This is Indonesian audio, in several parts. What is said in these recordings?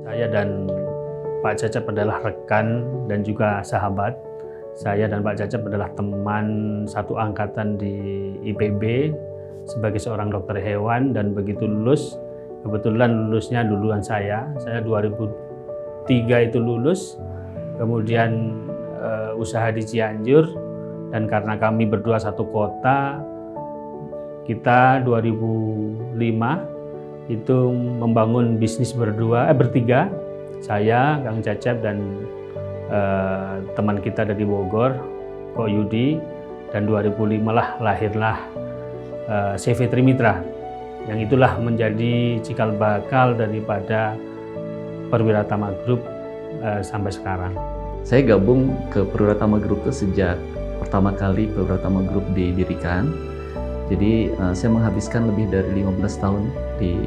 Saya dan Pak Cecep adalah rekan dan juga sahabat. Saya dan Pak Cecep adalah teman satu angkatan di IPB sebagai seorang dokter hewan, dan begitu lulus, kebetulan lulusnya duluan saya 2003 itu lulus, kemudian usaha di Cianjur, dan karena kami berdua satu kota, kita 2005 itu membangun bisnis bertiga, saya, Kang Cecep, dan teman kita dari Bogor, Kok Yudi, dan 2005 lahirlah CV Trimitra, yang itulah menjadi cikal bakal daripada Perwiratama Group sampai sekarang. Saya gabung ke Perwiratama Group itu sejak pertama kali Perwiratama Group didirikan. Jadi saya menghabiskan lebih dari 15 tahun di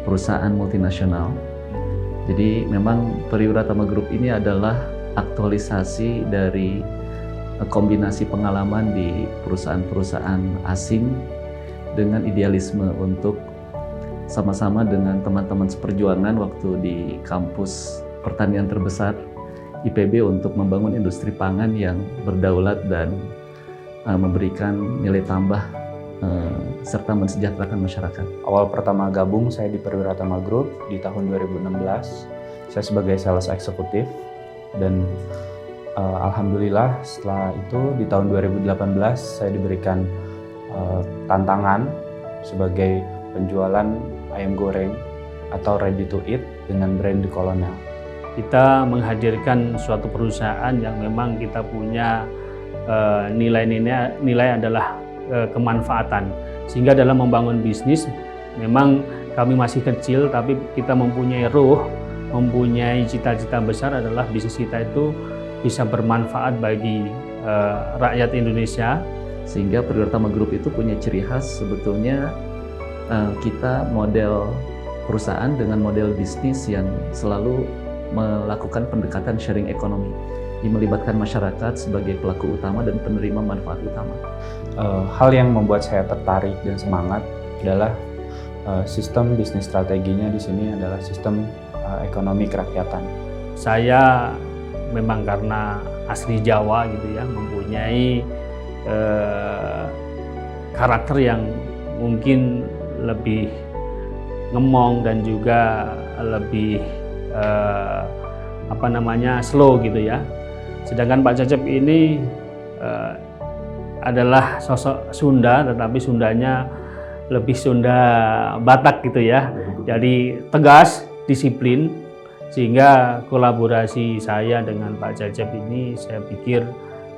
perusahaan multinasional. Jadi memang Perwiratama Group ini adalah aktualisasi dari kombinasi pengalaman di perusahaan-perusahaan asing dengan idealisme untuk sama-sama dengan teman-teman seperjuangan waktu di kampus pertanian terbesar IPB untuk membangun industri pangan yang berdaulat dan memberikan nilai tambah serta mensejahterakan masyarakat. Awal pertama gabung saya di Perwiratama Group di tahun 2016. Saya sebagai sales eksekutif, dan alhamdulillah setelah itu di tahun 2018 saya diberikan tantangan sebagai penjualan ayam goreng atau ready to eat dengan brand The Colonel. Kita menghadirkan suatu perusahaan yang memang kita punya nilai adalah kemanfaatan, sehingga dalam membangun bisnis memang kami masih kecil, tapi kita mempunyai mempunyai cita-cita besar adalah bisnis kita itu bisa bermanfaat bagi rakyat Indonesia. Sehingga Perwiratama Group itu punya ciri khas, sebetulnya kita model perusahaan dengan model bisnis yang selalu melakukan pendekatan sharing ekonomi, melibatkan masyarakat sebagai pelaku utama dan penerima manfaat utama. Hal yang membuat saya tertarik dan semangat adalah sistem bisnis strateginya di sini adalah sistem ekonomi kerakyatan. Saya memang karena asli Jawa gitu ya, mempunyai karakter yang mungkin lebih ngemong dan juga lebih slow gitu ya. Sedangkan Pak Cecep ini adalah sosok Sunda, tetapi Sundanya lebih Sunda Batak gitu ya. Jadi tegas, disiplin, sehingga kolaborasi saya dengan Pak Cecep ini saya pikir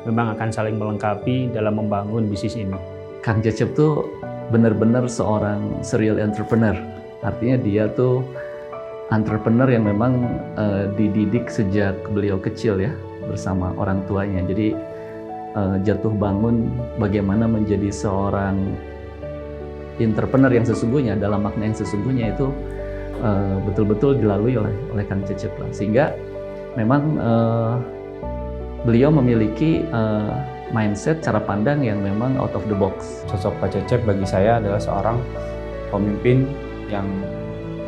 memang akan saling melengkapi dalam membangun bisnis ini. Kang Cecep tuh benar-benar seorang serial entrepreneur. Artinya dia tuh entrepreneur yang memang dididik sejak beliau kecil ya, bersama orang tuanya. Jadi jatuh bangun bagaimana menjadi seorang entrepreneur yang sesungguhnya, dalam makna yang sesungguhnya itu betul-betul dilalui oleh Kang Cecep lah. Sehingga memang beliau memiliki mindset, cara pandang yang memang out of the box. Sosok Pak Cecep bagi saya adalah seorang pemimpin yang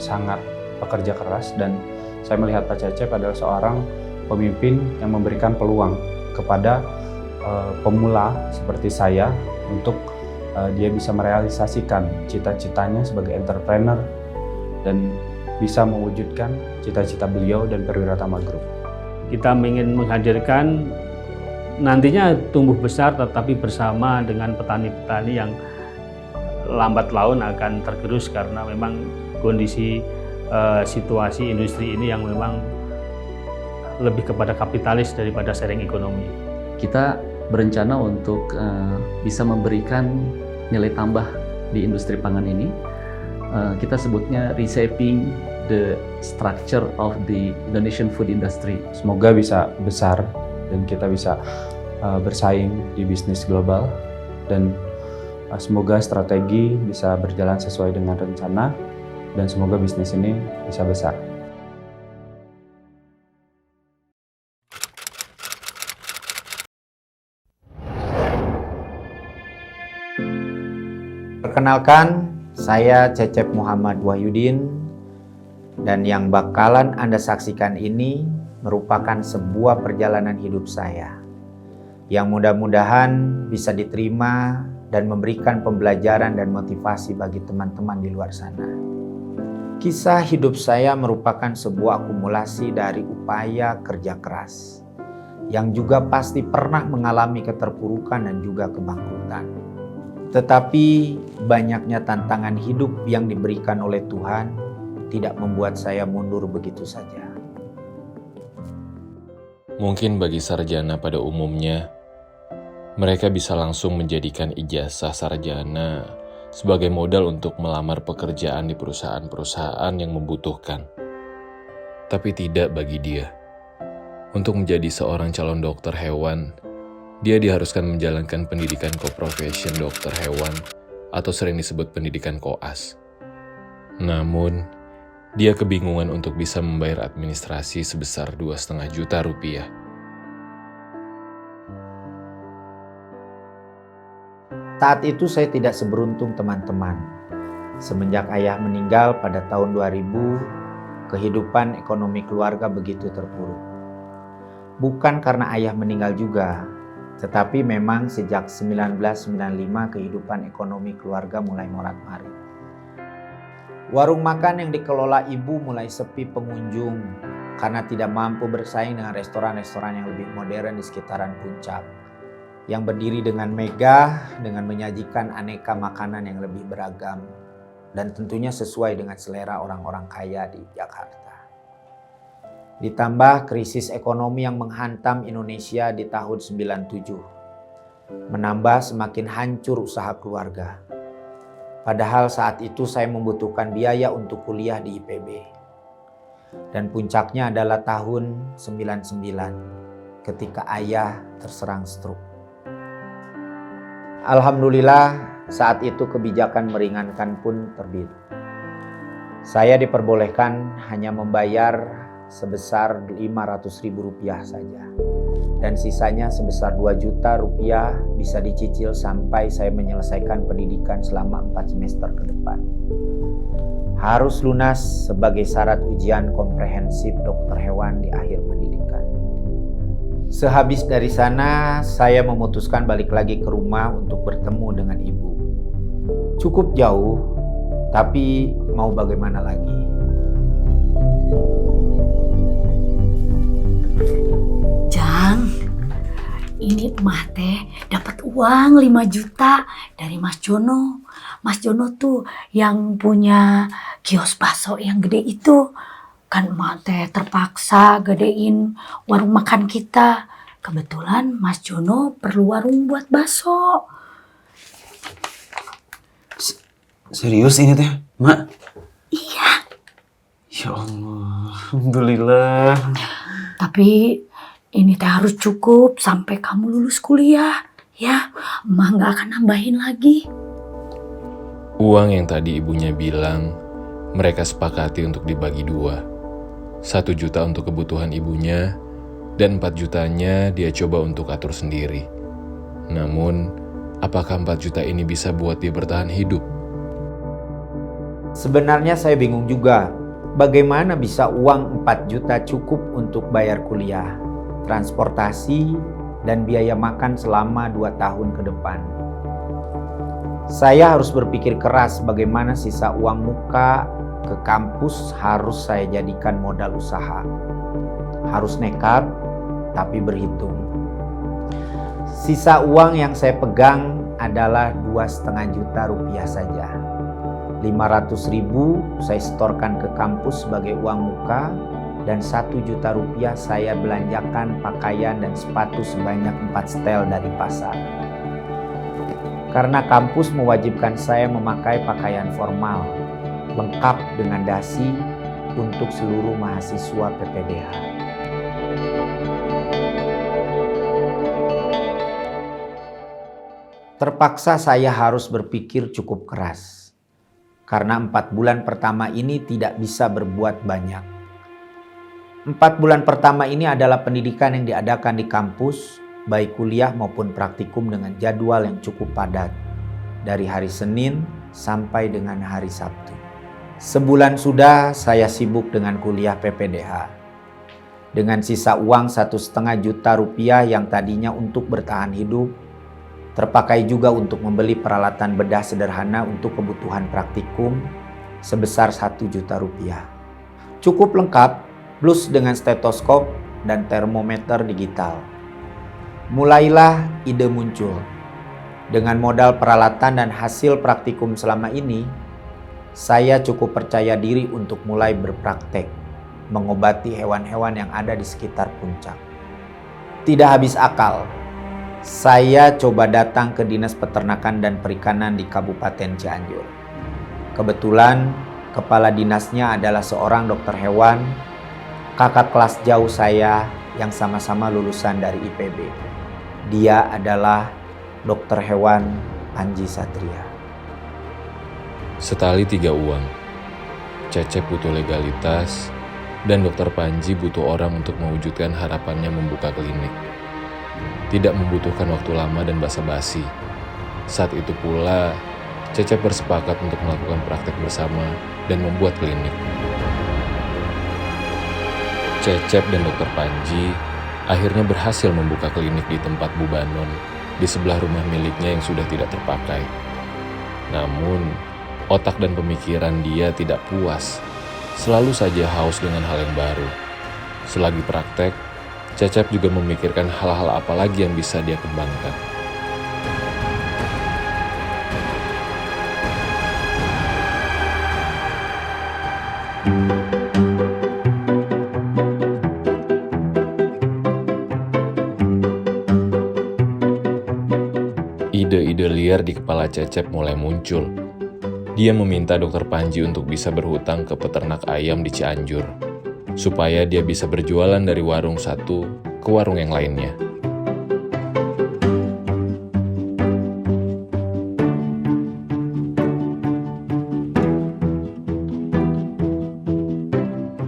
sangat pekerja keras, dan saya melihat Pak Cecep adalah seorang pemimpin yang memberikan peluang kepada pemula seperti saya untuk dia bisa merealisasikan cita-citanya sebagai entrepreneur dan bisa mewujudkan cita-cita beliau dan Perwiratama Group. Kita ingin menghadirkan nantinya tumbuh besar, tetapi bersama dengan petani-petani yang lambat laun akan tergerus karena memang kondisi situasi industri ini yang memang lebih kepada kapitalis daripada sharing ekonomi. Kita berencana untuk bisa memberikan nilai tambah di industri pangan ini. Kita sebutnya reshaping the structure of the Indonesian food industry. Semoga bisa besar dan kita bisa bersaing di bisnis global, dan semoga strategi bisa berjalan sesuai dengan rencana, dan semoga bisnis ini bisa besar. Perkenalkan, saya Cecep Muhammad Wahyudin, Dan yang bakalan Anda saksikan ini merupakan sebuah perjalanan hidup saya yang mudah-mudahan bisa diterima dan memberikan pembelajaran dan motivasi bagi teman-teman di luar sana. Kisah hidup saya merupakan sebuah akumulasi dari upaya kerja keras yang juga pasti pernah mengalami keterpurukan dan juga kebangkrutan. Tetapi banyaknya tantangan hidup yang diberikan oleh Tuhan tidak membuat saya mundur begitu saja. Mungkin bagi sarjana pada umumnya, mereka bisa langsung menjadikan ijazah sarjana sebagai modal untuk melamar pekerjaan di perusahaan-perusahaan yang membutuhkan. Tapi tidak bagi dia. Untuk menjadi seorang calon dokter hewan, dia diharuskan menjalankan pendidikan co-profession dokter hewan atau sering disebut pendidikan koas. Namun, dia kebingungan untuk bisa membayar administrasi sebesar 2,5 juta rupiah. Saat itu saya tidak seberuntung teman-teman. Semenjak ayah meninggal pada tahun 2000, kehidupan ekonomi keluarga begitu terpuruk. Bukan karena ayah meninggal juga, tetapi memang sejak 1995 kehidupan ekonomi keluarga mulai morat-marit. Warung makan yang dikelola ibu mulai sepi pengunjung karena tidak mampu bersaing dengan restoran-restoran yang lebih modern di sekitaran Puncak, yang berdiri dengan megah dengan menyajikan aneka makanan yang lebih beragam dan tentunya sesuai dengan selera orang-orang kaya di Jakarta. Ditambah krisis ekonomi yang menghantam Indonesia di tahun 97, menambah semakin hancur usaha keluarga. Padahal saat itu saya membutuhkan biaya untuk kuliah di IPB. Dan puncaknya adalah tahun 99 ketika ayah terserang stroke. Alhamdulillah saat itu kebijakan meringankan pun terbit. Saya diperbolehkan hanya membayar sebesar Rp500.000 saja. Dan sisanya sebesar 2 juta rupiah bisa dicicil sampai saya menyelesaikan pendidikan selama 4 semester ke depan. Harus lunas sebagai syarat ujian komprehensif dokter hewan di akhir pendidikan. Sehabis dari sana, saya memutuskan balik lagi ke rumah untuk bertemu dengan ibu. Cukup jauh, tapi mau bagaimana lagi? Jang, ini emak teh dapat uang 5 juta dari Mas Jono. Mas Jono tuh yang punya kios bakso yang gede itu. Kan emak teh terpaksa gedein warung makan kita. Kebetulan Mas Jono perlu warung buat bakso. Serius ini teh, Mak? Iya. Ya Allah, alhamdulillah. Tapi ini teh harus cukup sampai kamu lulus kuliah. Ya, emak gak akan nambahin lagi. Uang yang tadi ibunya bilang, mereka sepakati untuk dibagi 2. 1 juta untuk kebutuhan ibunya, dan 4 jutanya dia coba untuk atur sendiri. Namun, apakah 4 juta ini bisa buat dia bertahan hidup? Sebenarnya saya bingung juga. Bagaimana bisa uang 4 juta cukup untuk bayar kuliah, transportasi, dan biaya makan selama 2 tahun ke depan. Saya harus berpikir keras bagaimana sisa uang muka ke kampus harus saya jadikan modal usaha. Harus nekat, tapi berhitung. Sisa uang yang saya pegang adalah 2,5 juta rupiah saja. 500.000 saya setorkan ke kampus sebagai uang muka, dan 1 juta rupiah saya belanjakan pakaian dan sepatu sebanyak 4 setel dari pasar. Karena kampus mewajibkan saya memakai pakaian formal, lengkap dengan dasi untuk seluruh mahasiswa PPDH. Terpaksa saya harus berpikir cukup keras. Karena 4 bulan pertama ini tidak bisa berbuat banyak. 4 bulan pertama ini adalah pendidikan yang diadakan di kampus, baik kuliah maupun praktikum dengan jadwal yang cukup padat. Dari hari Senin sampai dengan hari Sabtu. Sebulan sudah saya sibuk dengan kuliah PPDH. Dengan sisa uang 1,5 juta rupiah yang tadinya untuk bertahan hidup, terpakai juga untuk membeli peralatan bedah sederhana untuk kebutuhan praktikum sebesar 1 juta rupiah. Cukup lengkap, plus dengan stetoskop dan termometer digital. Mulailah ide muncul. Dengan modal peralatan dan hasil praktikum selama ini, saya cukup percaya diri untuk mulai berpraktek mengobati hewan-hewan yang ada di sekitar puncak. Tidak habis akal, saya coba datang ke Dinas Peternakan dan Perikanan di Kabupaten Cianjur. Kebetulan kepala dinasnya adalah seorang dokter hewan, kakak kelas jauh saya yang sama-sama lulusan dari IPB. Dia adalah dokter hewan Panji Satria. Setali 3 uang, Cecep butuh legalitas, dan dokter Panji butuh orang untuk mewujudkan harapannya membuka klinik. Tidak membutuhkan waktu lama dan basa-basi. Saat itu pula, Cecep bersepakat untuk melakukan praktek bersama dan membuat klinik. Cecep dan dokter Panji akhirnya berhasil membuka klinik di tempat Bu Banon, di sebelah rumah miliknya yang sudah tidak terpakai. Namun, otak dan pemikiran dia tidak puas, selalu saja haus dengan hal yang baru. Selagi praktek, Cecep juga memikirkan hal-hal apa lagi yang bisa dia kembangkan. Ide-ide liar di kepala Cecep mulai muncul. Dia meminta dokter Panji untuk bisa berhutang ke peternak ayam di Cianjur, supaya dia bisa berjualan dari warung satu ke warung yang lainnya.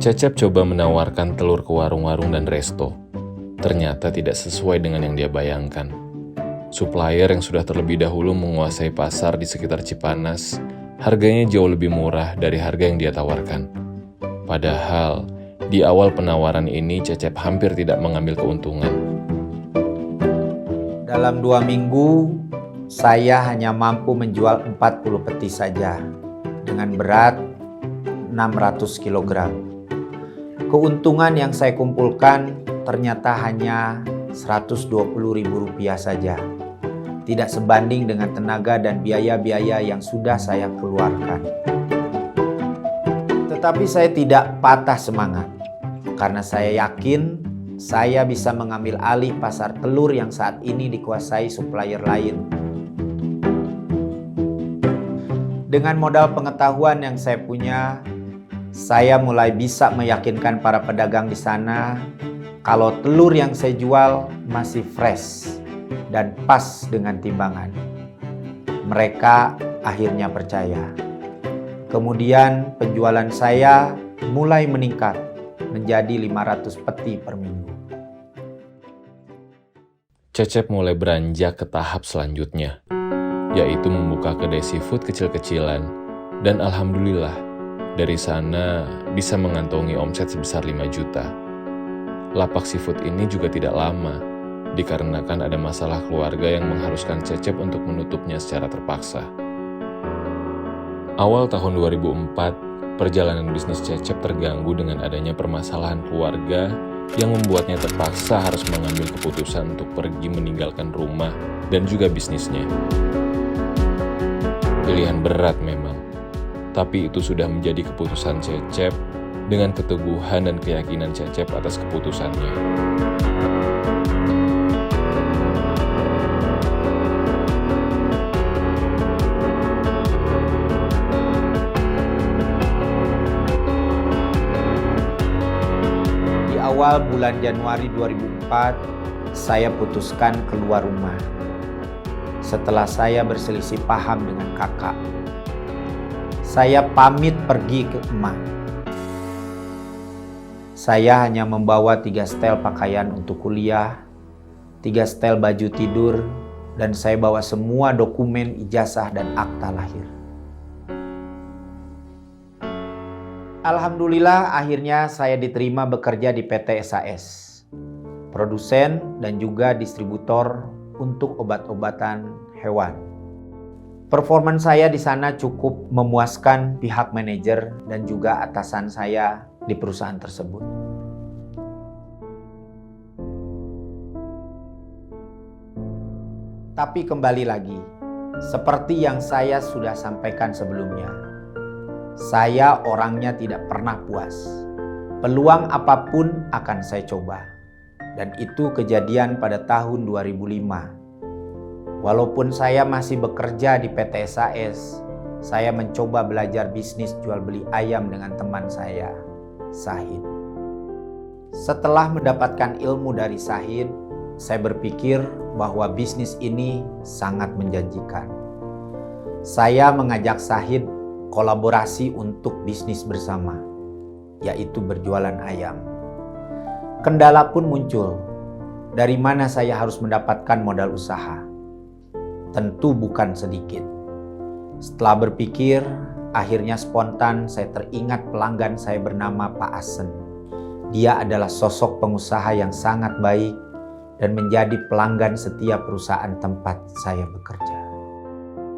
Cecep coba menawarkan telur ke warung-warung dan resto. Ternyata tidak sesuai dengan yang dia bayangkan. Supplier yang sudah terlebih dahulu menguasai pasar di sekitar Cipanas, harganya jauh lebih murah dari harga yang dia tawarkan. Padahal, di awal penawaran ini Cecep hampir tidak mengambil keuntungan. Dalam 2 minggu, saya hanya mampu menjual 40 peti saja, dengan berat 600 kg. Keuntungan yang saya kumpulkan ternyata hanya Rp120.000 saja. Tidak sebanding dengan tenaga dan biaya-biaya yang sudah saya keluarkan. Tetapi saya tidak patah semangat, karena saya yakin saya bisa mengambil alih pasar telur yang saat ini dikuasai supplier lain. Dengan modal pengetahuan yang saya punya, saya mulai bisa meyakinkan para pedagang di sana kalau telur yang saya jual masih fresh dan pas dengan timbangan. Mereka akhirnya percaya. Kemudian penjualan saya mulai meningkat menjadi 500 peti per minggu. Cecep mulai beranjak ke tahap selanjutnya, yaitu membuka kedai seafood kecil-kecilan, dan alhamdulillah, dari sana bisa mengantongi omset sebesar 5 juta. Lapak seafood ini juga tidak lama, dikarenakan ada masalah keluarga yang mengharuskan Cecep untuk menutupnya secara terpaksa. Awal tahun 2004, perjalanan bisnis Cecep terganggu dengan adanya permasalahan keluarga yang membuatnya terpaksa harus mengambil keputusan untuk pergi meninggalkan rumah dan juga bisnisnya. Pilihan berat memang, tapi itu sudah menjadi keputusan Cecep dengan keteguhan dan keyakinan Cecep atas keputusannya. Awal bulan Januari 2004, saya putuskan keluar rumah. Setelah saya berselisih paham dengan kakak, saya pamit pergi ke emak. Saya hanya membawa 3 setel pakaian untuk kuliah, 3 setel baju tidur, dan saya bawa semua dokumen ijazah dan akta lahir. Alhamdulillah akhirnya saya diterima bekerja di PT SAS, produsen dan juga distributor untuk obat-obatan hewan. Performan saya di sana cukup memuaskan pihak manajer dan juga atasan saya di perusahaan tersebut. Tapi kembali lagi, seperti yang saya sudah sampaikan sebelumnya, saya orangnya tidak pernah puas. Peluang apapun akan saya coba. Dan itu kejadian pada tahun 2005. Walaupun saya masih bekerja di PT SAS, saya mencoba belajar bisnis jual beli ayam dengan teman saya, Sahid. Setelah mendapatkan ilmu dari Sahid, saya berpikir bahwa bisnis ini sangat menjanjikan. Saya mengajak Sahid kolaborasi untuk bisnis bersama, yaitu berjualan ayam. Kendala pun muncul. Dari mana saya harus mendapatkan modal usaha? Tentu bukan sedikit. Setelah berpikir, akhirnya spontan saya teringat pelanggan saya bernama Pak Asen. Dia adalah sosok pengusaha yang sangat baik dan menjadi pelanggan setiap perusahaan tempat saya bekerja.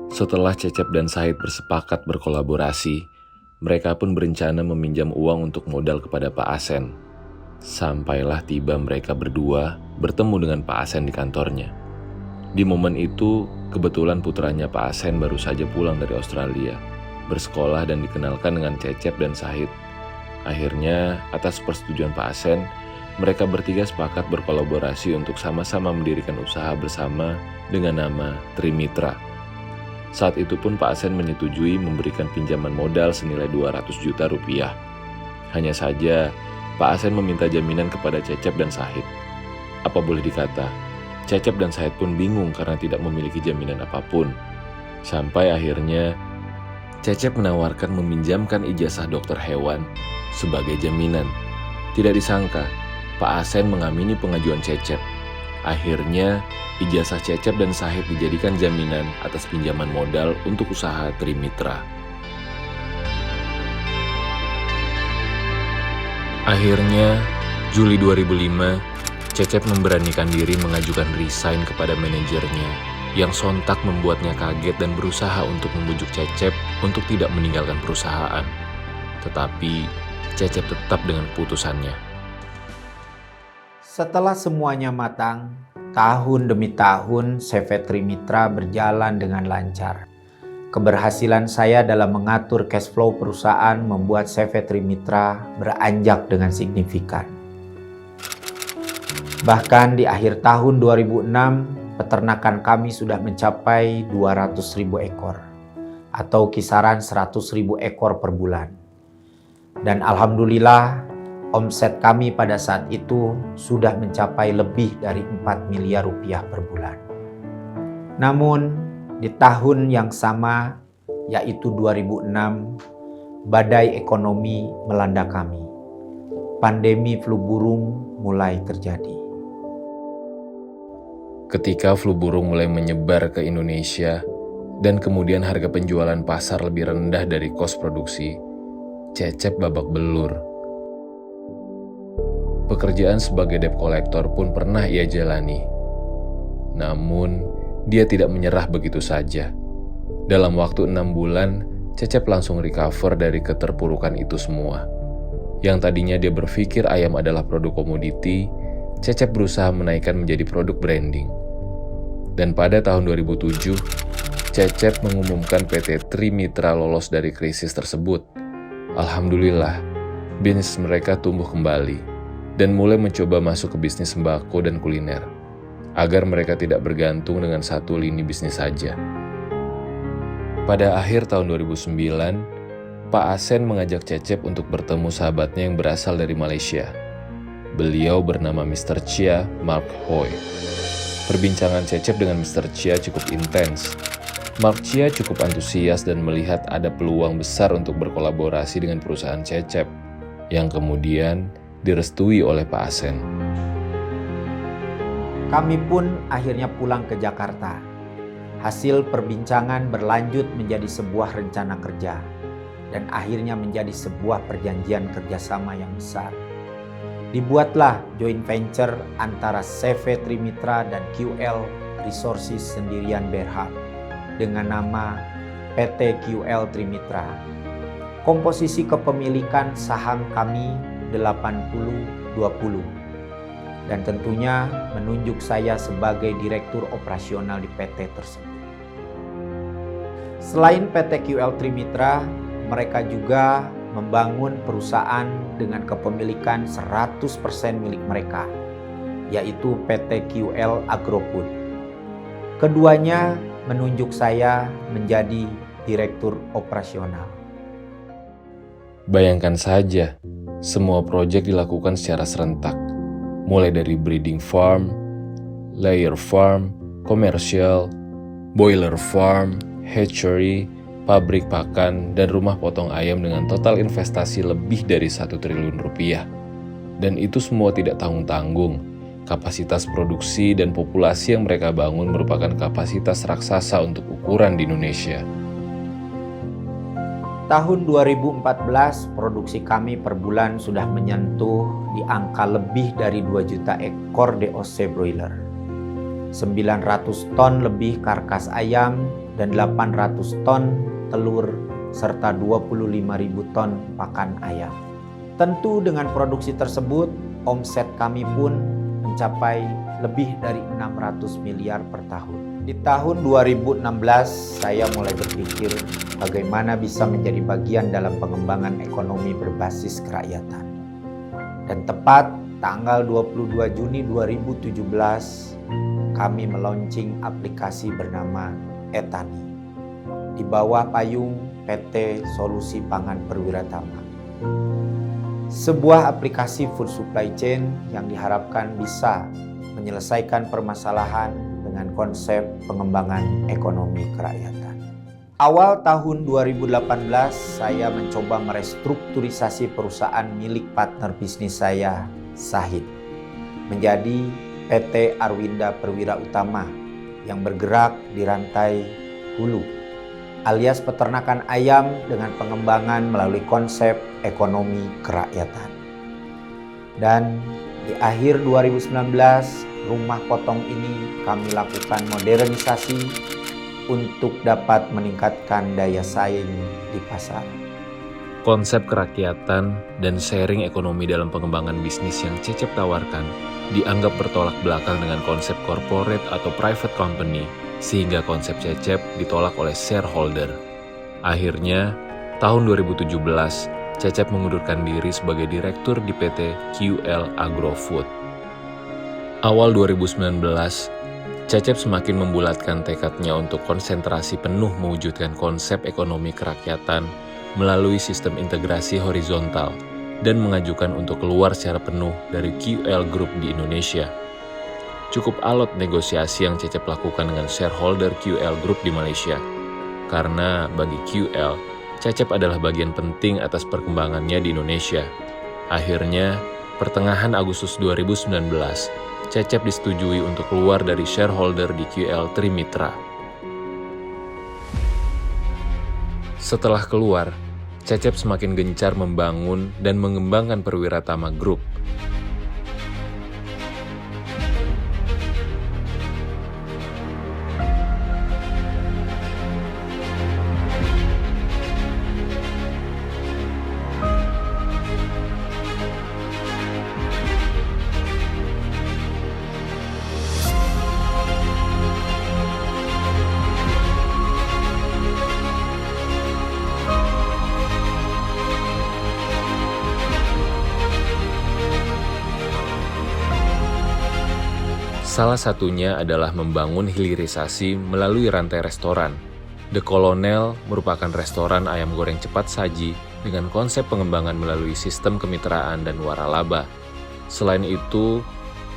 Setelah Cecep dan Sahid bersepakat berkolaborasi, mereka pun berencana meminjam uang untuk modal kepada Pak Asen. Sampailah tiba mereka berdua bertemu dengan Pak Asen di kantornya. Di momen itu, kebetulan putranya Pak Asen baru saja pulang dari Australia, bersekolah dan dikenalkan dengan Cecep dan Sahid. Akhirnya, atas persetujuan Pak Asen, mereka bertiga sepakat berkolaborasi untuk sama-sama mendirikan usaha bersama dengan nama Trimitra. Saat itu pun Pak Asen menyetujui memberikan pinjaman modal senilai 200 juta rupiah. Hanya saja, Pak Asen meminta jaminan kepada Cecep dan Sahid. Apa boleh dikata, Cecep dan Sahid pun bingung karena tidak memiliki jaminan apapun. Sampai akhirnya, Cecep menawarkan meminjamkan ijazah dokter hewan sebagai jaminan. Tidak disangka, Pak Asen mengamini pengajuan Cecep. Akhirnya, ijazah Cecep dan Sahid dijadikan jaminan atas pinjaman modal untuk usaha Trimitra. Akhirnya, Juli 2005, Cecep memberanikan diri mengajukan resign kepada manajernya, yang sontak membuatnya kaget dan berusaha untuk membujuk Cecep untuk tidak meninggalkan perusahaan. Tetapi, Cecep tetap dengan keputusannya. Setelah semuanya matang, tahun demi tahun CV Trimitra berjalan dengan lancar. Keberhasilan saya dalam mengatur cash flow perusahaan membuat CV Trimitra beranjak dengan signifikan. Bahkan di akhir tahun 2006, peternakan kami sudah mencapai 200.000 ekor atau kisaran 100.000 ekor per bulan. Dan alhamdulillah, omset kami pada saat itu sudah mencapai lebih dari 4 miliar rupiah per bulan. Namun, di tahun yang sama, yaitu 2006, badai ekonomi melanda kami. Pandemi flu burung mulai terjadi. Ketika flu burung mulai menyebar ke Indonesia, dan kemudian harga penjualan pasar lebih rendah dari kos produksi, Cecep babak belur. Pekerjaan sebagai debt collector pun pernah ia jalani. Namun, dia tidak menyerah begitu saja. Dalam waktu 6 bulan, Cecep langsung recover dari keterpurukan itu semua. Yang tadinya dia berpikir ayam adalah produk komoditi, Cecep berusaha menaikkan menjadi produk branding. Dan pada tahun 2007, Cecep mengumumkan PT Trimitra lolos dari krisis tersebut. Alhamdulillah, bisnis mereka tumbuh kembali dan mulai mencoba masuk ke bisnis sembako dan kuliner, agar mereka tidak bergantung dengan satu lini bisnis saja. Pada akhir tahun 2009, Pak Asen mengajak Cecep untuk bertemu sahabatnya yang berasal dari Malaysia. Beliau bernama Mr. Chia Mark Hoi. Perbincangan Cecep dengan Mr. Chia cukup intens. Mark Chia cukup antusias dan melihat ada peluang besar untuk berkolaborasi dengan perusahaan Cecep, yang kemudian direstui oleh Pak Asen. Kami pun akhirnya pulang ke Jakarta. Hasil perbincangan berlanjut menjadi sebuah rencana kerja. dan akhirnya menjadi sebuah perjanjian kerjasama yang besar. Dibuatlah joint venture antara CV Trimitra dan QL Resources Sendirian Berhad dengan nama PT QL Trimitra. Komposisi kepemilikan saham kami 80-20 dan tentunya menunjuk saya sebagai direktur operasional di PT tersebut. Selain PT QL Trimitra, mereka juga membangun perusahaan dengan kepemilikan 100% milik mereka, yaitu PT QL Agrofood. Keduanya menunjuk saya menjadi direktur operasional. Bayangkan saja, semua proyek dilakukan secara serentak, mulai dari breeding farm, layer farm, commercial, boiler farm, hatchery, pabrik pakan, dan rumah potong ayam dengan total investasi lebih dari 1 triliun rupiah. Dan itu semua tidak tanggung-tanggung. Kapasitas produksi dan populasi yang mereka bangun merupakan kapasitas raksasa untuk ukuran di Indonesia. Tahun 2014, produksi kami per bulan sudah menyentuh di angka lebih dari 2 juta ekor DOC broiler. 900 ton lebih karkas ayam dan 800 ton telur serta 25.000 ton pakan ayam. Tentu dengan produksi tersebut, omset kami pun mencapai lebih dari 600 miliar per tahun. Di tahun 2016, saya mulai berpikir bagaimana bisa menjadi bagian dalam pengembangan ekonomi berbasis kerakyatan. Dan tepat tanggal 22 Juni 2017, kami meluncing aplikasi bernama Etani di bawah payung PT Solusi Pangan Perwiratama. Sebuah aplikasi food supply chain yang diharapkan bisa menyelesaikan permasalahan dengan konsep pengembangan ekonomi kerakyatan. Awal tahun 2018, saya mencoba merestrukturisasi perusahaan milik partner bisnis saya, Sahid, menjadi PT Arwinda Perwira Utama yang bergerak di rantai hulu, alias peternakan ayam dengan pengembangan melalui konsep ekonomi kerakyatan. Dan di akhir 2019, rumah potong ini kami lakukan modernisasi untuk dapat meningkatkan daya saing di pasar. Konsep kerakyatan dan sharing ekonomi dalam pengembangan bisnis yang Cecep tawarkan dianggap bertolak belakang dengan konsep corporate atau private company, sehingga konsep Cecep ditolak oleh shareholder. Akhirnya, tahun 2017, Cecep mengundurkan diri sebagai direktur di PT QL Agrofood. Awal 2019, Cecep semakin membulatkan tekadnya untuk konsentrasi penuh mewujudkan konsep ekonomi kerakyatan melalui sistem integrasi horizontal dan mengajukan untuk keluar secara penuh dari QL Group di Indonesia. Cukup alot negosiasi yang Cecep lakukan dengan shareholder QL Group di Malaysia, karena bagi QL, Cecep adalah bagian penting atas perkembangannya di Indonesia. Akhirnya, pertengahan Agustus 2019, Cecep disetujui untuk keluar dari shareholder di QL Trimitra. Setelah keluar, Cecep semakin gencar membangun dan mengembangkan Perwiratama Group. Salah satunya adalah membangun hilirisasi melalui rantai restoran. The Colonel merupakan restoran ayam goreng cepat saji dengan konsep pengembangan melalui sistem kemitraan dan waralaba. Selain itu,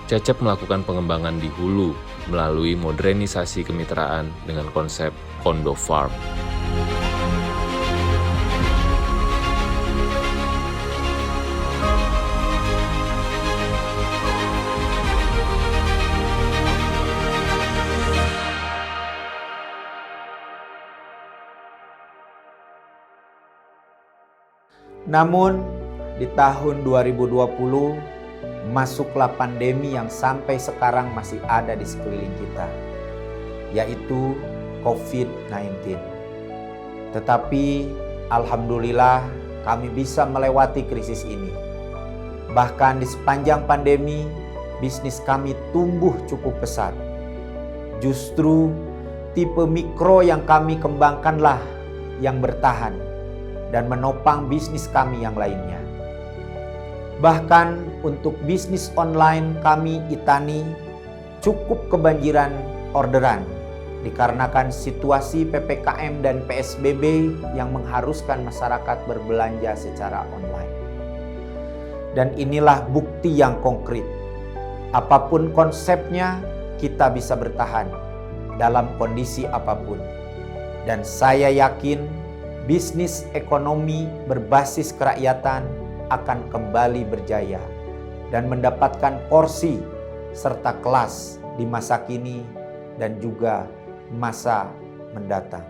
Cecep melakukan pengembangan di hulu melalui modernisasi kemitraan dengan konsep Kondo Farm. Namun di tahun 2020 masuklah pandemi yang sampai sekarang masih ada di sekeliling kita, yaitu COVID-19. Tetapi alhamdulillah kami bisa melewati krisis ini. Bahkan di sepanjang pandemi, bisnis kami tumbuh cukup pesat. Justru tipe mikro yang kami kembangkanlah yang bertahan dan menopang bisnis kami yang lainnya. Bahkan untuk bisnis online kami Itani cukup kebanjiran orderan dikarenakan situasi PPKM dan PSBB yang mengharuskan masyarakat berbelanja secara online. Dan inilah bukti yang konkret. Apapun konsepnya, kita bisa bertahan dalam kondisi apapun. Dan saya yakin bisnis ekonomi berbasis kerakyatan akan kembali berjaya dan mendapatkan porsi serta kelas di masa kini dan juga masa mendatang.